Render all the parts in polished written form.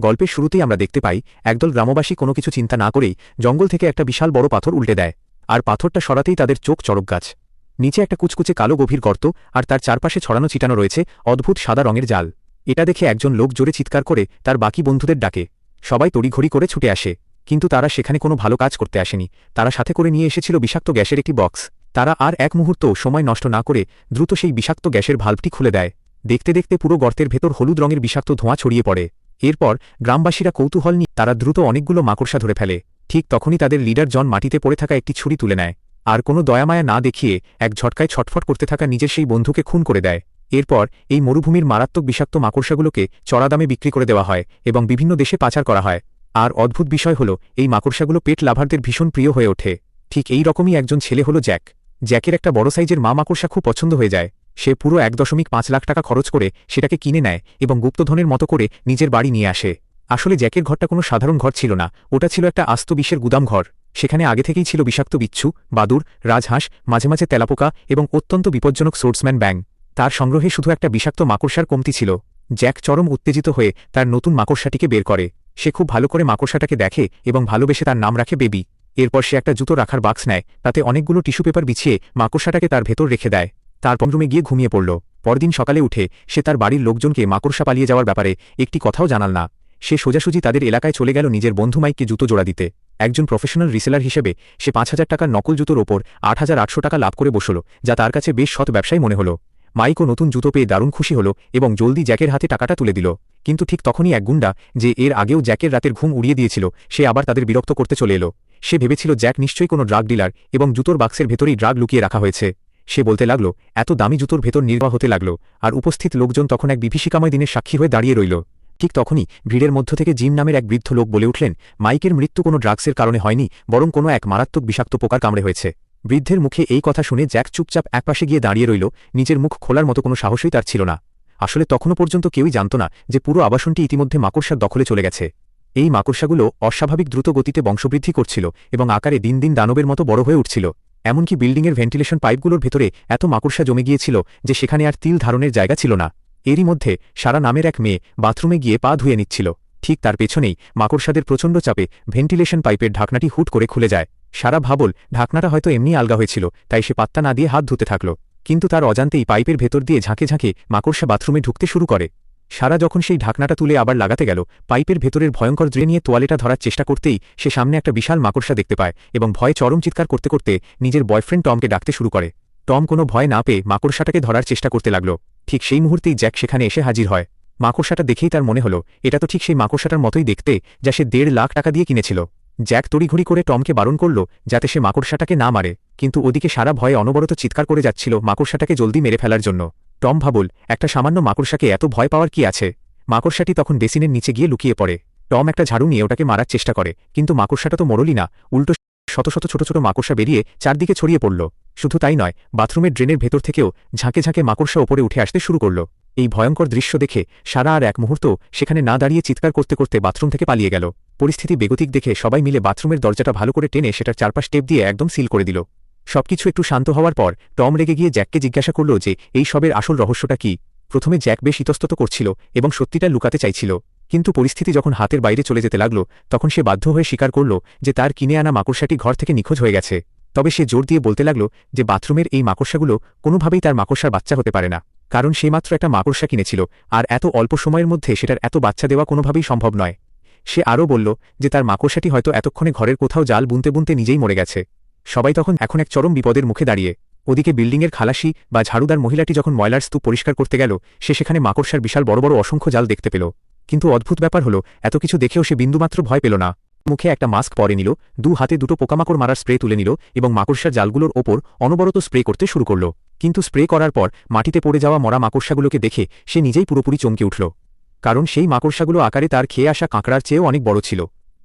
গল্পের শুরুতেই আমরা দেখতে পাই একদল গ্রামবাসী কোনো কিছু চিন্তা না করেই জঙ্গল থেকে একটা বিশাল বড় পাথর উল্টে দেয়, আর পাথরটা সরাতেই তাদের চোখ চড়ক গাছ। নিচে একটা কুচকুচে কালো গভীর গর্ত, আর তার চারপাশে ছড়ানো ছিটানো রয়েছে অদ্ভুত সাদা রঙের জাল। এটা দেখে একজন লোক জোরে চিৎকার করে তার বাকি বন্ধুদের ডাকে। সবাই তড়িঘড়ি করে ছুটে আসে, কিন্তু তারা সেখানে কোনো ভালো কাজ করতে আসেনি। তারা সাথে করে নিয়ে এসেছিল বিষাক্ত গ্যাসের একটি বক্স। তারা আর এক মুহূর্তও সময় নষ্ট না করে দ্রুত সেই বিষাক্ত গ্যাসের ভাল্বটি খুলে দেয়। দেখতে দেখতে পুরো গর্তের ভেতর হলুদ রঙের বিষাক্ত ধোঁয়া ছড়িয়ে পড়ে। এরপর গ্রামবাসীরা কৌতূহল নিয়ে তারা দ্রুত অনেকগুলো মাকড়সা ধরে ফেলে। ঠিক তখনই তাদের লিডার জন মাটিতে পড়ে থাকা একটি ছুরি তুলে নেয়, আর কোনো দয়ামায়া না দেখিয়ে এক ঝটকায় ছটফট করতে থাকা নিজের সেই বন্ধুকে খুন করে দেয়। এরপর এই মরুভূমির মারাত্মক বিষাক্ত মাকড়সাগুলোকে চড়া দামে বিক্রি করে দেওয়া হয় এবং বিভিন্ন দেশে পাচার করা হয়। আর অদ্ভুত বিষয় হল, এই মাকড়সাগুলো পেট লাভারদের ভীষণ প্রিয় হয়ে ওঠে। ঠিক এই রকমই একজন ছেলে হল জ্যাক। জ্যাকের একটা বড় সাইজের মা মাকড়সা খুব পছন্দ হয়ে যায়। সে পুরো 1.5 লাখ টাকা খরচ করে সেটাকে কিনে নেয় এবং গুপ্তধনের মতো করে নিজের বাড়ি নিয়ে আসে। আসলে জ্যাকের ঘরটা কোনো সাধারণ ঘর ছিল না, ওটা ছিল একটা আস্ত বিষের গুদাম ঘর। সেখানে আগে থেকেই ছিল বিষাক্ত বিচ্ছু, বাদুড়, রাজহাঁস, মাঝে মাঝে তেলাপোকা এবং অত্যন্ত বিপজ্জনক সোর্সম্যান ব্যাং। তার সংগ্রহে শুধু একটা বিষাক্ত মাকড়সার কমতি ছিল। জ্যাক চরম উত্তেজিত হয়ে তার নতুন মাকড়সাটিকে বের করে। সে খুব ভালো করে মাকড়সাটাকে দেখে এবং ভালোবেসে তার নাম রাখে বেবি। এরপর সে একটা জুতো রাখার বাক্স নেয়, তাতে অনেকগুলো টিস্যু পেপার বিছিয়ে মাকড়সাটাকে তার ভেতর রেখে দেয়। তারপর রুমে গিয়ে ঘুমিয়ে পড়ল। পরদিন সকালে উঠে সে তার বাড়ির লোকজনকে মাকড়সা পালিয়ে যাওয়ার ব্যাপারে একটি কথাও জানাল না। সে সোজাসুজি তাদের এলাকায় চলে গেল নিজের বন্ধু মাইককে জুতো জোড়া দিতে। একজন প্রফেশনাল রিসেলার হিসেবে সে 5,000 টাকার নকল জুতোর ওপর 8,800 টাকা লাভ করে বসল, যা তার কাছে বেশ সৎ ব্যবসায় মনে হল। মাইকও নতুন জুতো পেয়ে দারুণ খুশি হল এবং জলদি জ্যাকের হাতে টাকাটা তুলে দিল। কিন্তু ঠিক তখনই এক গুন্ডা, যে এর আগেও জ্যাকের রাতের ঘুম উড়িয়ে দিয়েছিল, সে আবার তাদের বিরক্ত করতে চলে এলো। সে ভেবেছিল জ্যাক নিশ্চয়ই কোনো ড্রাগ ডিলার এবং জুতোর বাক্সের ভেতরেই ড্রাগ লুকিয়ে রাখা হয়েছে। সে বলতে লাগল, এত দামি জুতোর ভেতর নির্বাহ হতে লাগল, আর উপস্থিত লোকজন তখন এক বিভীষিকাময় দিনের সাক্ষী হয়ে দাঁড়িয়ে রইল। ঠিক তখনই ভিড়ের মধ্য থেকে জিম নামের এক বৃদ্ধ লোক বলে উঠলেন, মাইকের মৃত্যু কোনো ড্রাগসের কারণে হয়নি, বরং কোনো এক মারাত্মক বিষাক্ত পোকার কামড়ে হয়েছে। বৃদ্ধের মুখে এই কথা শুনে জ্যাক চুপচাপ একপাশে গিয়ে দাঁড়িয়ে রইল। নিজের মুখ খোলার মতো কোনো সাহসই তার ছিল না। আসলে তখনও পর্যন্ত কেউই জানত না যে পুরো আবাসনটি ইতিমধ্যে মাকড়সার দখলে চলে গেছে। এই মাকড়সাগুলো অস্বাভাবিক দ্রুত গতিতে বংশবৃদ্ধি করছিল এবং আকারে দিন দিন দানবের মতো বড় হয়ে উঠছিল। এমনকি বিল্ডিংয়ের ভেন্টিলেশন পাইপগুলোর ভেতরে এত মাকড়সা জমে গিয়েছিল যে সেখানে আর তিল ধারণের জায়গা ছিল না। এরই মধ্যে সারা নামের এক মেয়ে বাথরুমে গিয়ে পা ধুয়ে নিচ্ছিল। ঠিক তার পেছনেই মাকড়সাদের প্রচণ্ড চাপে ভেন্টিলেশন পাইপের ঢাকনাটি হুট করে খুলে যায়। সারা ভাবল ঢাকনাটা হয়তো এমনি আলগা হয়েছিল, তাই সে পাত্তা না দিয়ে হাত ধুতে থাকল। কিন্তু তার অজান্তেই পাইপের ভেতর দিয়ে ঝাঁকে ঝাঁকে মাকড়সা বাথরুমে ঢুকতে শুরু করে। সারা যখন সেই ঢাকনাটা তুলে আবার লাগাতে গেল, পাইপের ভেতরের ভয়ঙ্কর দৃশ্য নিয়ে তোয়ালেটা ধরার চেষ্টা করতেই সে সামনে একটা বিশাল মাকড়সা দেখতে পায় এবং ভয়ে চরম চিৎকার করতে করতে নিজের বয়ফ্রেন্ড টমকে ডাকতে শুরু করে। টম কোনো ভয় না পেয়ে মাকড়সাটাকে ধরার চেষ্টা করতে লাগল। ঠিক সেই মুহূর্তেই জ্যাক সেখানে এসে হাজির হয়। মাকড়সাটা দেখেই তার মনে হলো এটা তো ঠিক সেই মাকড়সাটার মতোই দেখতে যা সে 1.5 লাখ টাকা দিয়ে কিনেছিল। জ্যাক তড়িঘড়ি করে টমকে বারণ করল যাতে সে মাকড়সাটাকে না মারে, কিন্তু ওদিকে সারা ভয়ে অনবরত চিৎকার করে যাচ্ছিল মাকড়সাটাকে জলদি মেরে ফেলার জন্য। টম ভাবল, একটা সামান্য মাকড়সাকে এত ভয় পাওয়ার কি আছে। মাকড়সাটি তখন বেসিনের নিচে গিয়ে লুকিয়ে পড়ে। টম একটা ঝাড়ু নিয়ে ওটাকে মারার চেষ্টা করে, কিন্তু মাকড়সাটা তো মরলই না, উল্টো শত শত ছোট ছোট মাকড়সা বেরিয়ে চারদিকে ছড়িয়ে পড়ল। শুধু তাই নয়, বাথরুমের ড্রেনের ভেতর থেকেও ঝাঁকে ঝাঁকে মাকড়সা ওপরে উঠে আসতে শুরু করল। এই ভয়ঙ্কর দৃশ্য দেখে সারা আর এক মুহূর্ত সেখানে না দাঁড়িয়ে চিৎকার করতে করতে বাথরুম থেকে পালিয়ে গেল। পরিস্থিতি বেগতিক দেখে সবাই মিলে বাথরুমের দরজাটা ভালো করে টেনে সেটার চারপাশ টেপ দিয়ে একদম সিল করে দিল। সবকিছু একটু শান্ত হওয়ার পর টম রেগে গিয়ে জ্যাককে জিজ্ঞাসা করল যে এই সবের আসল রহস্যটা কি। প্রথমে জ্যাক বেশ ইতস্তত করছিল এবং সত্যিটা লুকাতে চাইছিল, কিন্তু পরিস্থিতি যখন হাতের বাইরে চলে যেতে লাগল তখন সে বাধ্য হয়ে স্বীকার করল যে তার কিনে আনা মাকড়সাটি ঘর থেকে নিখোঁজ হয়ে গেছে। তবে সে জোর দিয়ে বলতে লাগল যে বাথরুমের এই মাকড়সাগুলো কোনোভাবেই তার মাকড়সার বাচ্চা হতে পারে না, কারণ সে মাত্র একটা মাকড়সা কিনেছিল আর এত অল্প সময়ের মধ্যে সেটার এত বাচ্চা দেওয়া কোনোভাবেই সম্ভব নয়। সে আরও বলল যে তার মাকড়সাটি হয়তো এতক্ষণে ঘরের কোথাও জাল বুনতে বুনতে নিজেই মরে গেছে। সবাই তখন এখন এক চরম বিপদের মুখে দাঁড়িয়ে। ওদিকে বিল্ডিংয়ের খালাসি বা ঝাড়ুদার মহিলাটি যখন ময়লার স্তূপ পরিষ্কার করতে গেল, সে সেখানে মাকড়সার বিশাল বড় বড় অসংখ্য জাল দেখতে পেল। কিন্তু অদ্ভুত ব্যাপার হলো, এত কিছু দেখেও সে বিন্দুমাত্র ভয় পেল না। মুখে একটা মাস্ক পরে নিল, 2 হাতে 2টো পোকামাকড় মারার স্প্রে তুলে নিল এবং মাকড়সার জালগুলোর ওপর অনবরত স্প্রে করতে শুরু করল। কিন্তু স্প্রে করার পর মাটিতে পড়ে যাওয়া মরা মাকড়সাগুলোকে দেখে সে নিজেই পুরোপুরি চমকে উঠল, কারণ সেই মাকড়সাগুলো আকারে তার খেয়ে আসা কাঁকড়ার চেয়েও অনেক বড় ছিল।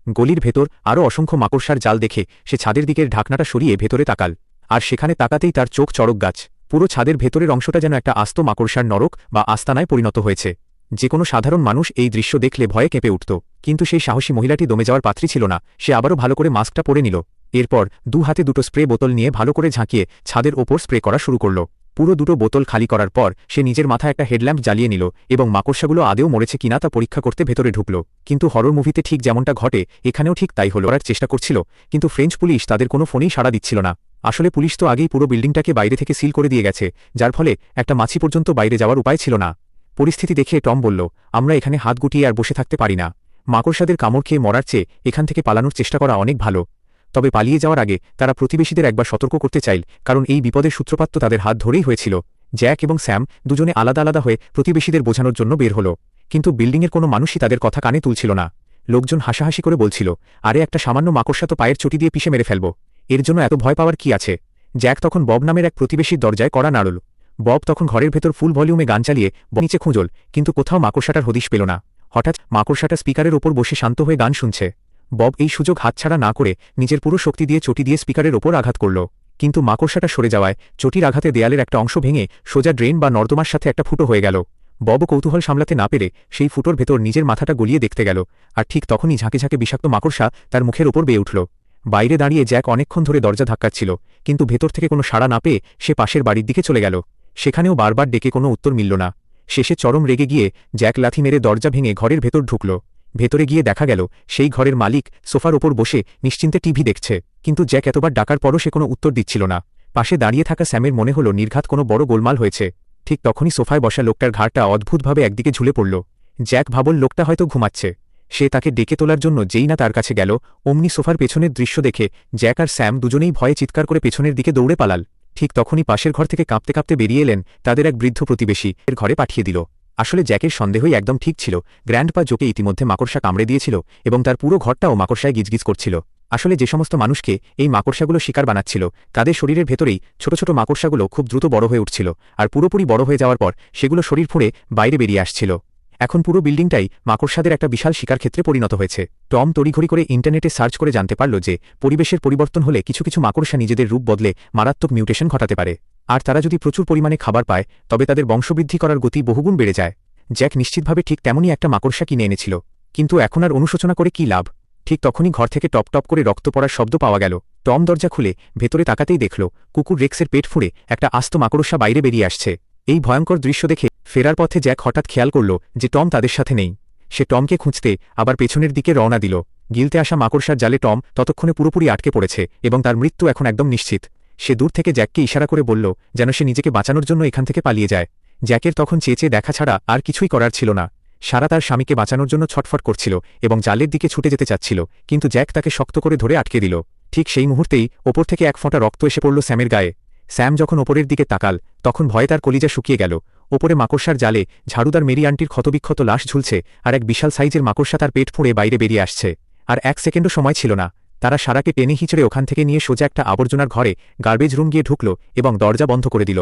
গলির ভেতর আরও অসংখ্য মাকড়সার জাল দেখে সে ছাদের দিকের ঢাকনাটা সরিয়ে ভেতরে তাকাল, আর সেখানে তাকাতেই তার চোখ চড়ক গাছ। পুরো ছাদের ভেতরের অংশটা যেন একটা আস্ত মাকড়সার নরক বা আস্তানায় পরিণত হয়েছে। যে কোনো সাধারণ মানুষ এই দৃশ্য দেখলে ভয়ে কেঁপে উঠত, কিন্তু সেই সাহসী মহিলাটি দমে যাওয়ার পাত্রী ছিল না। সে আবারও ভালো করে মাস্কটা পরে নিল। এরপর 2 হাতে 2টো স্প্রে বোতল নিয়ে ভালো করে ঝাঁকিয়ে ছাদের ওপর স্প্রে করা শুরু করল। পুরো দুটো বোতল খালি করার পর সে নিজের মাথায় একটা হেডল্যাম্প জ্বালিয়ে নিল এবং মাকড়সাগুলো আদেও মরেছে কিনা তা পরীক্ষা করতে ভেতরে ঢুকল। কিন্তু হরর মুভিতে ঠিক যেমনটা ঘটে এখানেও ঠিক তাই হলো। করার চেষ্টা করছিল, কিন্তু ফ্রেঞ্চ পুলিশ তাদের কোনো ফোনেই সাড়া দিচ্ছিল না। আসলে পুলিশ তো আগেই পুরো বিল্ডিংটাকে বাইরে থেকে সিল করে দিয়ে গেছে, যার ফলে একটা মাছি পর্যন্ত বাইরে যাওয়ার উপায় ছিল না। পরিস্থিতি দেখে টম বলল, আমরা এখানে হাত গুটিয়ে আর বসে থাকতে পারি না। মাকড়সাদের কামড় খেয়ে মরার চেয়ে এখান থেকে পালানোর চেষ্টা করা অনেক ভালো। তবে পালিয়ে যাওয়ার আগে তারা প্রতিবেশীদের একবার সতর্ক করতে চাইল, কারণ এই বিপদের সূত্রপাত তো তাদের হাত ধরেই হয়েছিল। জ্যাক এবং স্যাম দুজনে আলাদা আলাদা হয়ে প্রতিবেশীদের বোঝানোর জন্য বের হল, কিন্তু বিল্ডিংয়ের কোনো মানুষই তাদের কথা কানে তুলছিল না। লোকজন হাসাহাসি করে বলছিল, আরে একটা সামান্য মাকড়সা তো পায়ের চটি দিয়ে পিষে মেরে ফেলব, এর জন্য এত ভয় পাওয়ার কি আছে। জ্যাক তখন বব নামের এক প্রতিবেশীর দরজায় কড়া নাড়ল। বব তখন ঘরের ভেতর ফুল ভলিউমে গান চালিয়ে নিচে খুঁজল, কিন্তু কোথাও মাকড়সাটার হদিশ পেল না। হঠাৎ মাকড়সাটা স্পিকারের ওপর বসে শান্ত হয়ে গান শুনছে। বব এই সুযোগ হাতছাড়া না করে নিজের পুরো শক্তি দিয়ে চটি দিয়ে স্পিকারের ওপর আঘাত করল, কিন্তু মাকড়সাটা সরে যাওয়ায় চটির আঘাতে দেয়ালের একটা অংশ ভেঙে সোজা ড্রেন বা নর্দমার সাথে একটা ফুটো হয়ে গেল। বব কৌতূহল সামলাতে না পেরে সেই ফুটোর ভেতর নিজের মাথাটা গলিয়ে দেখতে গেল, আর ঠিক তখনই ঝাঁকে ঝাঁকে বিষাক্ত মাকড়সা তার মুখের ওপর বেয়ে উঠল। বাইরে দাঁড়িয়ে জ্যাক অনেকক্ষণ ধরে দরজা ধাক্কাচ্ছিল, কিন্তু ভেতর থেকে কোনো সাড়া না পেয়ে সে পাশের বাড়ির দিকে চলে গেল। সেখানেও বারবার ডেকে কোনো উত্তর মিলল না। শেষে চরম রেগে গিয়ে জ্যাক লাথি মেরে দরজা ভেঙে ঘরের ভেতর ঢুকল। ভেতরে গিয়ে দেখা গেল সেই ঘরের মালিক সোফার ওপর বসে নিশ্চিন্তে টিভি দেখছে, কিন্তু জ্যাক এতবার ডাকার পরও সে কোনো উত্তর দিচ্ছিল না। পাশে দাঁড়িয়ে থাকা স্যামের মনে হল নির্ঘাত কোনো বড় গোলমাল হয়েছে। ঠিক তখনই সোফায় বসা লোকটার ঘাড়টা অদ্ভুতভাবে একদিকে ঝুলে পড়ল। জ্যাক ভাবল লোকটা হয়তো ঘুমাচ্ছে। সে তাকে ডেকে তোলার জন্য যেই না তার কাছে গেল, অমনি সোফার পেছনের দৃশ্য দেখে জ্যাক আর স্যাম দুজনেই ভয়ে চিৎকার করে পেছনের দিকে দৌড়ে পালাল। ঠিক তখনই পাশের ঘর থেকে কাঁপতে কাঁপতে বেরিয়ে এলেন তাদের এক বৃদ্ধ প্রতিবেশী, এর ঘরে পাঠিয়ে দিল। আসলে জ্যাকের সন্দেহই একদম ঠিক ছিল। গ্র্যান্ডপা জোকে ইতিমধ্যে মাকড়সা কামড়ে দিয়েছিল এবং তার পুরো ঘরটাও মাকড়সায় গিজগিজ করছিল। আসলে যে সমস্ত মানুষকে এই মাকড়সাগুলো শিকার বানাচ্ছিল তাদের শরীরের ভেতরেই ছোট ছোট মাকড়সাগুলো খুব দ্রুত বড় হয়ে উঠছিল, আর পুরোপুরি বড় হয়ে যাওয়ার পর সেগুলো শরীর ফুঁড়ে বাইরে বেরিয়ে আসছিল। এখন পুরো বিল্ডিংটাই মাকড়সাদের একটা বিশাল শিকার ক্ষেত্রে পরিণত হয়েছে। টম তড়িঘড়ি করে ইন্টারনেটে সার্চ করে জানতে পারল যে পরিবেশের পরিবর্তন হলে কিছু কিছু মাকড়সা নিজেদের রূপ বদলে মারাত্মক মিউটেশন ঘটাতে পারে, আর তারা যদি প্রচুর পরিমাণে খাবার পায় তবে তাদের বংশবৃদ্ধি করার গতি বহুগুণ বেড়ে যায়। জ্যাক নিশ্চিতভাবে ঠিক তেমনই একটা মাকড়সা কিনে এনেছিল, কিন্তু এখন আর অনুশোচনা করে কী লাভ। ঠিক তখনই ঘর থেকে টপ টপ করে রক্ত পড়ার শব্দ পাওয়া গেল। টম দরজা খুলে ভেতরে তাকাতেই দেখল কুকুর রেক্সের পেট ফুঁড়ে একটা আস্ত মাকড়সা বাইরে বেরিয়ে আসছে। এই ভয়ঙ্কর দৃশ্য দেখে ফেরার পথে জ্যাক হঠাৎ খেয়াল করল যে টম তাদের সাথে নেই। সে টমকে খুঁজতে আবার পেছনের দিকে রওনা দিল। গিলতে আসা মাকড়সার জালে টম ততক্ষণে পুরোপুরি আটকে পড়েছে এবং তার মৃত্যু এখন একদম নিশ্চিত। সে দূর থেকে জ্যাককে ইশারা করে বলল যেন সে নিজেকে বাঁচানোর জন্য এখান থেকে পালিয়ে যায়। জ্যাকের তখন চেয়ে চেয়ে দেখা ছাড়া আর কিছুই করার ছিল না। সারা তার স্বামীকে বাঁচানোর জন্য ছটফট করছিল এবং জালের দিকে ছুটে যেতে চাচ্ছিল, কিন্তু জ্যাক তাকে শক্ত করে ধরে আটকে দিল। ঠিক সেই মুহূর্তেই ওপর থেকে এক ফোঁটা রক্ত এসে পড়ল স্যামের গায়ে। স্যাম যখন ওপরের দিকে তাকাল তখন ভয়ে তার কলিজা শুকিয়ে গেল। ওপরে মাকড়সার জালে ঝাড়ুদার মেরি আন্টির ক্ষতবিক্ষত লাশ ঝুলছে, আর এক বিশাল সাইজের মাকড়সা তার পেট ফুঁড়ে বাইরে বেরিয়ে আসছে। আর এক সেকেন্ডও সময় ছিল না। তারা সারাকে টেনে হিঁচড়ে ওখান থেকে নিয়ে সোজা একটা আবর্জনার ঘরে গার্বেজ রুম গিয়ে ঢুকল এবং দরজা বন্ধ করে দিল।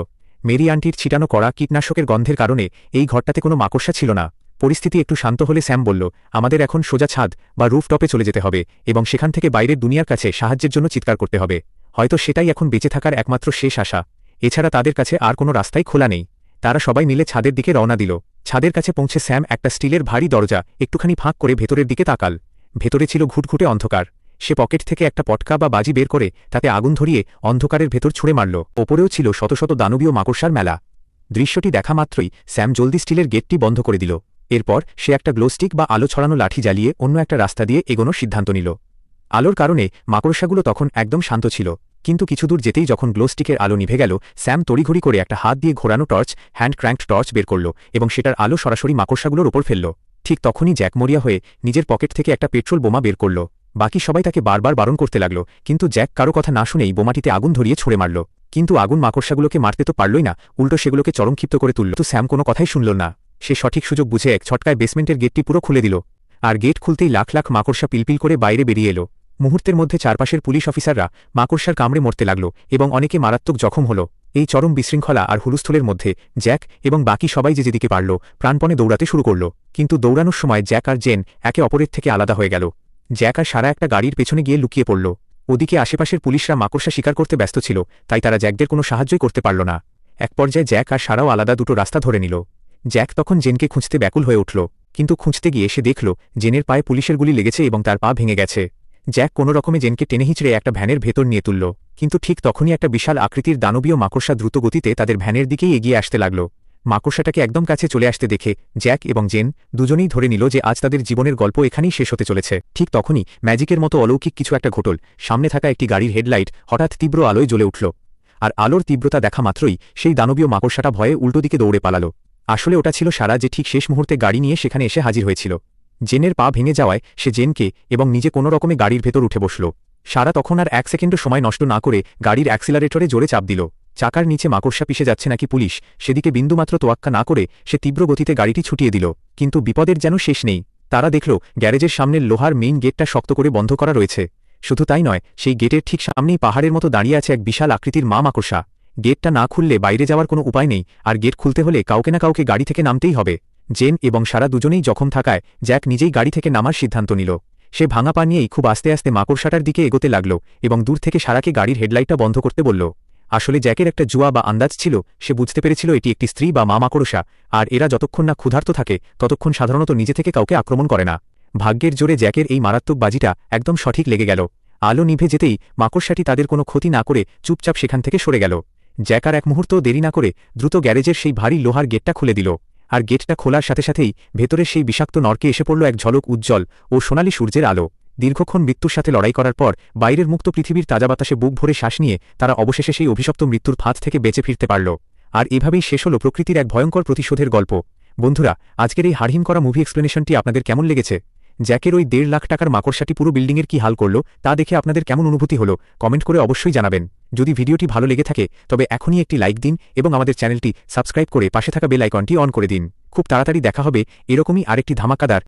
মেরি আন্টির ছিটানো কড়া কীটনাশকের গন্ধের কারণে এই ঘরটাতে কোনো মাকড়সা ছিল না। পরিস্থিতি একটু শান্ত হলে স্যাম বলল, আমাদের এখন সোজা ছাদ বা রুফটপে চলে যেতে হবে এবং সেখান থেকে বাইরের দুনিয়ার কাছে সাহায্যের জন্য চিৎকার করতে হবে। হয়তো সেটাই এখন বেঁচে থাকার একমাত্র শেষ আশা। এছাড়া তাদের কাছে আর কোনো রাস্তাই খোলা নেই। তারা সবাই মিলে ছাদের দিকে রওনা দিল। ছাদের কাছে পৌঁছে স্যাম একটা স্টিলের ভারী দরজা একটুখানি ফাঁক করে ভেতরের দিকে তাকাল। ভেতরে ছিল ঘুটঘুটে অন্ধকার। সে পকেট থেকে একটা পটকা বা বাজি বের করে তাতে আগুন ধরিয়ে অন্ধকারের ভেতর ছুঁড়ে মারল। ওপরেও ছিল শত শত দানবীয় মাকড়সার মেলা। দৃশ্যটি দেখা মাত্রই স্যাম জলদি স্টিলের গেটটি বন্ধ করে দিল। এরপর সে একটা গ্লোস্টিক বা আলো ছড়ানো লাঠি জ্বালিয়ে অন্য একটা রাস্তা দিয়ে এগোনোর সিদ্ধান্ত নিল। আলোর কারণে মাকড়সাগুলো তখন একদম শান্ত ছিল, কিন্তু কিছুদূর যেতেই যখন গ্লোস্টিকের আলো নিভে গেল স্যাম তড়িঘড়ি করে একটা হাত দিয়ে ঘোরানো টর্চ, হ্যান্ড ক্র্যাঙ্কড টর্চ বের করল এবং সেটার আলো সরাসরি মাকড়সাগুলোর ওপর ফেলল। ঠিক তখনই জ্যাক মরিয়া হয়ে নিজের পকেট থেকে একটা পেট্রোল বোমা বের করল। বাকি সবাই তাকে বারবার বারণ করতে লাগল, কিন্তু জ্যাক কারো কথা না শুনেই বোমাটিতে আগুন ধরিয়ে ছুঁড়ে মারল। কিন্তু আগুন মাকড়সাগুলোকে মারতে তো পারলই না, উল্টো সেগুলোকে চরমক্ষিপ্ত করে তুলল। তো স্যাম কোনো কথাই শুনল না। সে সঠিক সুযোগ বুঝে এক ছটকায় বেসমেন্টের গেটটি পুরো খুলে দিল, আর গেট খুলতেই লাখ লাখ মাকড়সা পিলপিল করে বাইরে বেরিয়ে এলো। মুহূর্তের মধ্যে চারপাশের পুলিশ অফিসাররা মাকড়সার কামড়ে মরতে লাগল এবং অনেকে মারাত্মক জখম হল। এই চরম বিশৃঙ্খলা আর হুলস্থুলের মধ্যে জ্যাক এবং বাকি সবাই যে যেদিকে পারল প্রাণপণে দৌড়াতে শুরু করল, কিন্তু দৌড়ানোর সময় জ্যাক আর জেন একে অপরের থেকে আলাদা হয়ে গেল। জ্যাক আর সারা একটা গাড়ির পেছনে গিয়ে লুকিয়ে পড়ল। ওদিকে আশেপাশের পুলিশরা মাকড়সা শিকার করতে ব্যস্ত ছিল, তাই তারা জ্যাকদের কোনো সাহায্যই করতে পারল না। এক পর্যায়ে জ্যাক আর সারাও আলাদা দুটো রাস্তা ধরে নিল। জ্যাক তখন জেনকে খুঁজতে ব্যাকুল হয়ে উঠল, কিন্তু খুঁজতে গিয়ে সে দেখল জেনের পায়ে পুলিশের গুলি লেগেছে এবং তার পা ভেঙে গেছে। জ্যাক কোনো রকমে জেনকে টেনে হিঁচড়ে একটা ভ্যানের ভেতর নিয়ে তুলল। কিন্তু ঠিক তখনই একটা বিশাল আকৃতির দানবীয় মাকড়সা দ্রুত গতিতে তাদের ভ্যানের দিকেই এগিয়ে আসতে লাগল। মাকড়সাটাকে একদম কাছে চলে আসতে দেখে জ্যাক এবং জেন দুজনেই ধরে নিল যে আজ তাদের জীবনের গল্প এখানেই শেষ হতে চলেছে। ঠিক তখনই ম্যাজিকের মতো অলৌকিক কিছু একটা ঘটল। সামনে থাকা একটি গাড়ির হেডলাইট হঠাৎ তীব্র আলোয় জ্বলে উঠল, আর আলোর তীব্রতা দেখা মাত্রই সেই দানবীয় মাকড়সাটা ভয়ে উল্টো দিকে দৌড়ে পালাল। আসলে ওটা ছিল সারা, যে ঠিক শেষ মুহূর্তে গাড়ি নিয়ে সেখানে এসে হাজির হয়েছিল। জেনের পা ভেঙে যাওয়ায় সে জেনকে এবং নিজে কোনো রকমে গাড়ির ভেতর উঠে বসল। সারা তখন আর 1 সেকেন্ডও সময় নষ্ট না করে গাড়ির অ্যাক্সিলারেটরে জোরে চাপ দিল। চাকার নিচে মাকড়সা পিষে যাচ্ছে নাকি পুলিশ, সেদিকে বিন্দুমাত্র তোয়াক্কা না করে সে তীব্র গতিতে গাড়িটি ছুটিয়ে দিল। কিন্তু বিপদের যেন শেষ নেই। তারা দেখল গ্যারেজের সামনের লোহার মেইন গেটটা শক্ত করে বন্ধ করা রয়েছে। শুধু তাই নয়, সেই গেটের ঠিক সামনেই পাহাড়ের মতো দাঁড়িয়ে আছে এক বিশাল আকৃতির মা মাকড়সা। গেটটা না খুললে বাইরে যাওয়ার কোনো উপায় নেই, আর গেট খুলতে হলে কাউকে না কাউকে গাড়ি থেকে নামতেই হবে। জেন এবং সারা দুজনেই জখম থাকায় জ্যাক নিজেই গাড়ি থেকে নামার সিদ্ধান্ত নিল। সে ভাঙা পা নিয়েই খুব আস্তে আস্তে মাকড়সাটার দিকে এগোতে লাগল এবং দূর থেকে সারাকে গাড়ির হেডলাইটটা বন্ধ করতে বলল। আসলে জ্যাকের একটা জুয়া বা আন্দাজ ছিল। সে বুঝতে পেরেছিল এটি একটি স্ত্রী বা মা মাকড়সা, আর এরা যতক্ষণ না ক্ষুধার্ত থাকে ততক্ষণ সাধারণত নিজে থেকে কাউকে আক্রমণ করে না। ভাগ্যের জোরে জ্যাকের এই মারাত্মক বাজিটা একদম সঠিক লেগে গেল। আলো নিভে যেতেই মাকড়সাটি তাদের কোনো ক্ষতি না করে চুপচাপ সেখান থেকে সরে গেল। জ্যাক আর এক মুহূর্ত দেরি না করে দ্রুত গ্যারেজের সেই ভারী লোহার গেটটা খুলে দিল, আর গেটটা খোলার সাথে সাথেই ভেতরের সেই বিষাক্ত নরকে এসে পড়ল এক ঝলক উজ্জ্বল ও সোনালি সূর্যের আলো। দীর্ঘক্ষণ মৃত্যুর সাথে লড়াই করার পর বাইরের মুক্ত পৃথিবীর তাজা বাতাসে বুক ভরে শ্বাস নিয়ে তারা অবশেষে সেই অভিশপ্ত মৃত্যুর ফাঁদ থেকে বেঁচে ফিরতে পারল। আর এভাবেই শেষ হল প্রকৃতির এক ভয়ঙ্কর প্রতিশোধের গল্প। বন্ধুরা, আজকের এই হাড়হিম করা মুভি এক্সপ্লেনেশনটি আপনাদের কেমন লেগেছে? জ্যাকের ওই 1.5 লাখ টাকার মাকড়সাটি পুরো বিল্ডিংয়ের কি হাল করল তা দেখে আপনাদের কেমন অনুভূতি হলো কমেন্ট করে অবশ্যই জানাবেন। যদি ভিডিওটি ভালো লেগে থাকে তবে এখনই একটি লাইক দিন এবং আমাদের চ্যানেলটি সাবস্ক্রাইব করে পাশে থাকা বেল আইকনটি অন করে দিন। খুব তাড়াতাড়ি দেখা হবে এরকমই আরেকটি ধামাকাদার